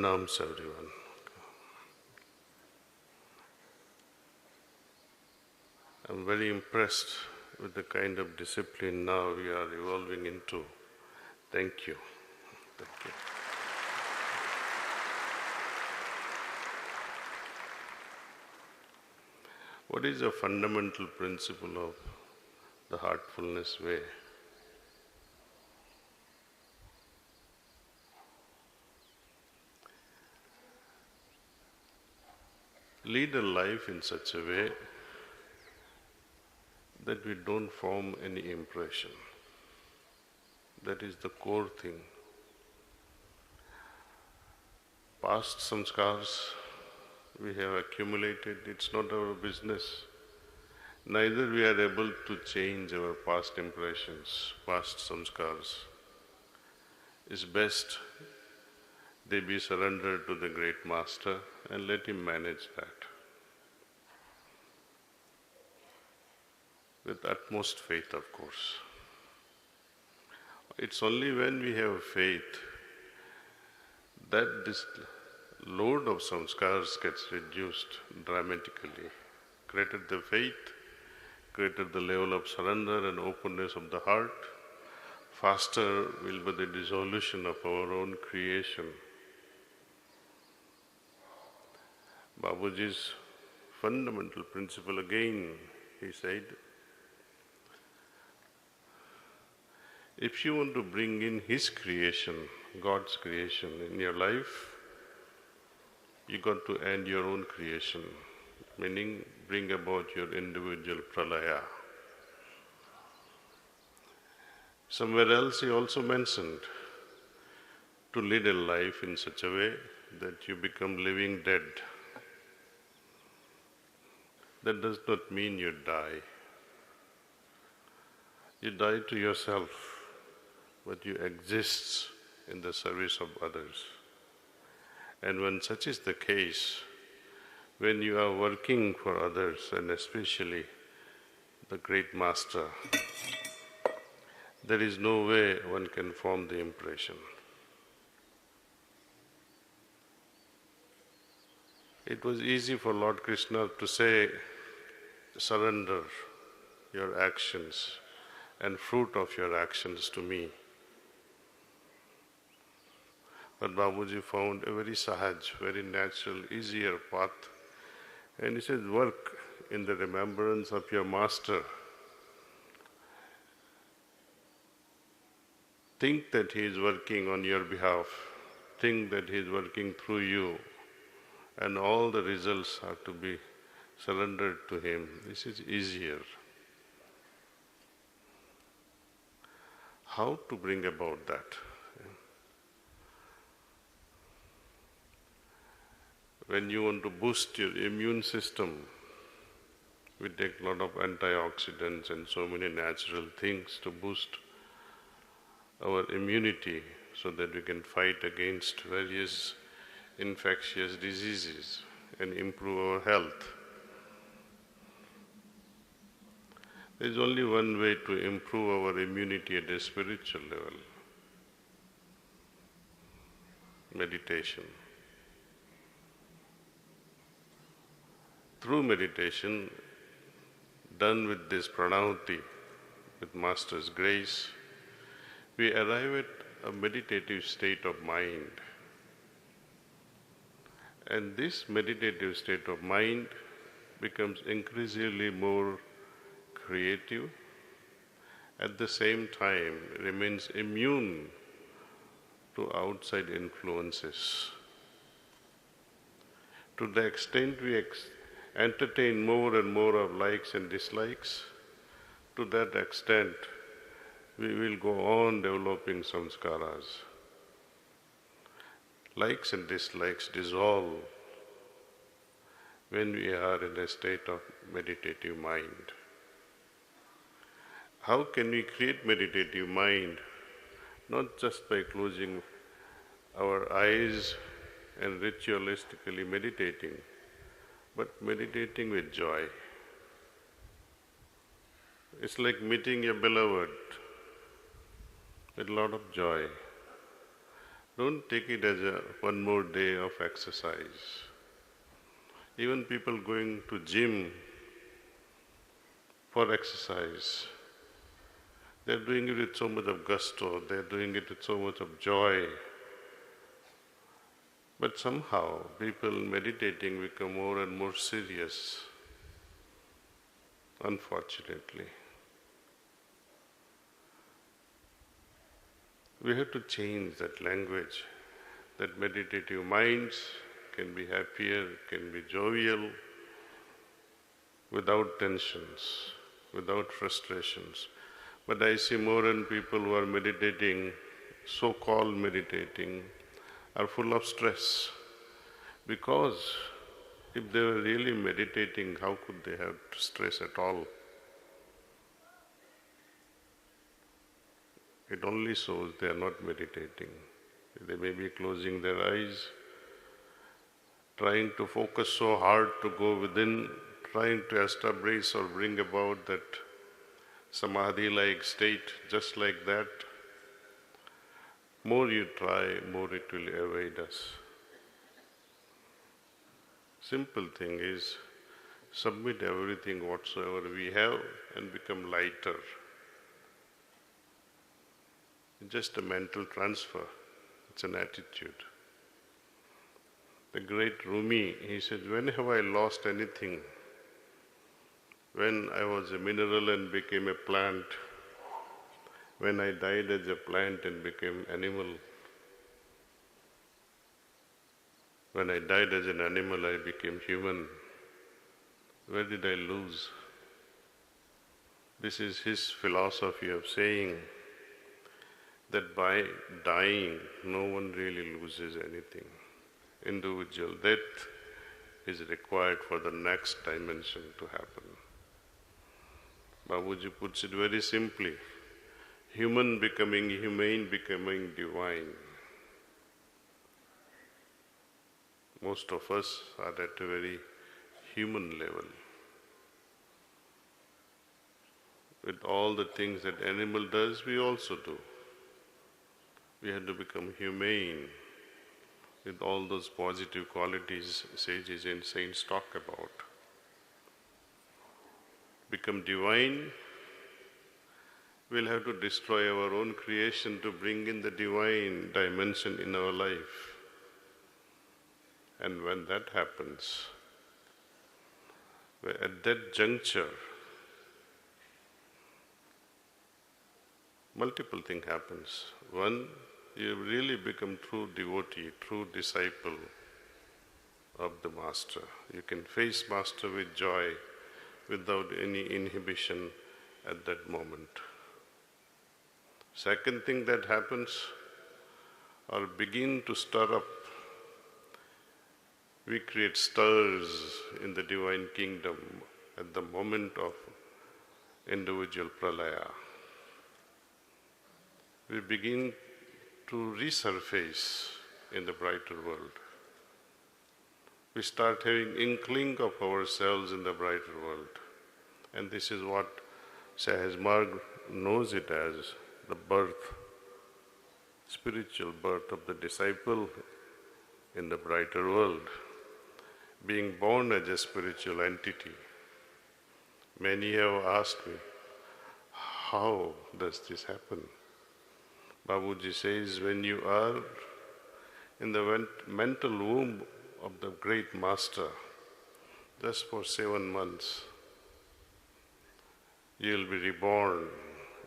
Pranams everyone. I'm very impressed with the kind of discipline now we are evolving into. Thank you. Thank you. What is the fundamental principle of the Heartfulness way? Lead a life in such a way that we don't form any impression. That is the core thing. Past samskars we have accumulated, it's not our business. Neither we are able to change our past impressions, past samskars. It's best they be surrendered to the great Master and let him manage that. With utmost faith, of course. It's only when we have faith that this load of samskars gets reduced dramatically. Greater the faith, greater the level of surrender and openness of the heart, faster will be the dissolution of our own creation. Babaji's fundamental principle again, he said, if you want to bring in his creation, God's creation in your life, you got to end your own creation, meaning bring about your individual pralaya. Somewhere else he also mentioned to lead a life in such a way that you become living dead. That does not mean you die. You die to yourself, but you exist in the service of others. And when such is the case, when you are working for others, and especially the great Master, there is no way one can form the impression. It was easy for Lord Krishna to say, surrender your actions and fruit of your actions to me. But Babaji found a very sahaj, very natural, easier path. And he says, work in the remembrance of your Master. Think that he is working on your behalf. Think that he is working through you. And all the results are to be surrendered to him. This is easier. How to bring about that? When you want to boost your immune system, we take a lot of antioxidants and so many natural things to boost our immunity so that we can fight against various infectious diseases and improve our health. There is only one way to improve our immunity at a spiritual level: meditation. Through meditation, done with this pranavati, with Master's grace, we arrive at a meditative state of mind. And this meditative state of mind becomes increasingly more creative, at the same time remains immune to outside influences. To the extent we entertain more and more of likes and dislikes, to that extent we will go on developing samskaras. Likes and dislikes dissolve when we are in a state of meditative mind. How can we create meditative mind? Not just by closing our eyes and ritualistically meditating, but meditating with joy. It's like meeting your beloved with a lot of joy. Don't take it as one more day of exercise. Even people going to gym for exercise, they're doing it with so much of gusto, they're doing it with so much of joy. But somehow people meditating become more and more serious, unfortunately. We have to change that language, that meditative minds can be happier, can be jovial, without tensions, without frustrations. But I see more and people who are meditating, so-called meditating, are full of stress. Because if they were really meditating, how could they have stress at all? It only shows they are not meditating. They may be closing their eyes, trying to focus so hard to go within, trying to establish or bring about that samadhi-like state, just like that. More you try, more it will evade us. Simple thing is, submit everything whatsoever we have and become lighter. It's just a mental transfer. It's an attitude. The great Rumi, he said, when have I lost anything? When I was a mineral and became a plant, when I died as a plant and became animal, when I died as an animal, I became human. Where did I lose? This is his philosophy of saying that by dying, no one really loses anything. Individual death is required for the next dimension to happen. Babuji puts it very simply, human becoming humane, becoming divine. Most of us are at a very human level. With all the things that animal does, we also do. We have to become humane with all those positive qualities sages and saints talk about. Become divine, we'll have to destroy our own creation to bring in the divine dimension in our life. And when that happens, at that juncture, multiple things happens. One, you really become true devotee, true disciple of the Master. You can face Master with joy, without any inhibition at that moment. Second thing that happens, or begin to stir up, we create stirs in the divine kingdom at the moment of individual pralaya. We begin to resurface in the brighter world. We start having inkling of ourselves in the brighter world. And this is what Sahaj Marg knows it as the birth, spiritual birth of the disciple in the brighter world, being born as a spiritual entity. Many have asked me, how does this happen? Babuji says, when you are in the mental womb of the great Master, just for 7 months, you will be reborn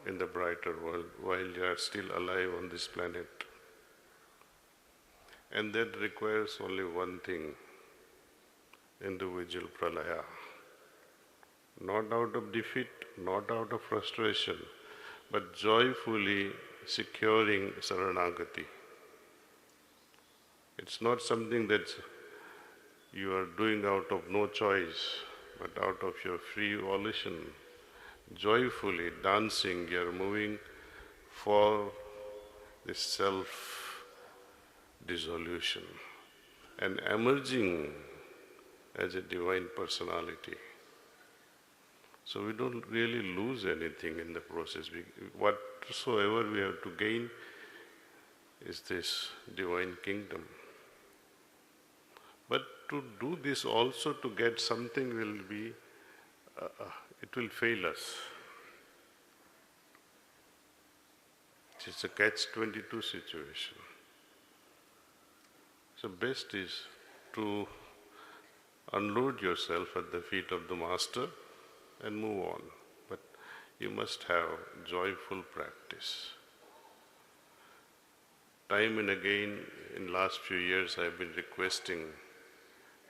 in the brighter world while you are still alive on this planet. And that requires only one thing, individual pralaya. Not out of defeat, not out of frustration, but joyfully securing saranagati. It's not something that you are doing out of no choice, but out of your free volition. Joyfully dancing, you are moving for this self-dissolution and emerging as a divine personality. So we don't really lose anything in the process. Whatsoever we have to gain is this divine kingdom. But to do this also to get something will be, it will fail us. It's a catch-22 situation. So best is to unload yourself at the feet of the Master and move on. But you must have joyful practice. Time and again, in last few years, I have been requesting,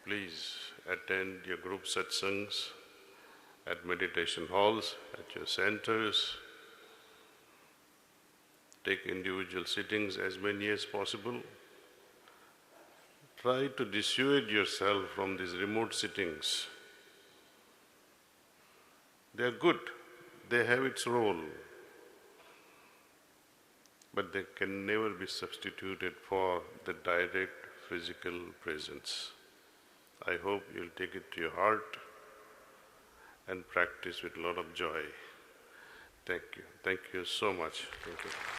please attend your group satsangs at meditation halls, at your centers. Take individual sittings as many as possible. Try to dissuade yourself from these remote sittings. They are good, they have its role, but they can never be substituted for the direct physical presence. I hope you'll take it to your heart and practice with a lot of joy. Thank you. Thank you so much. Thank you.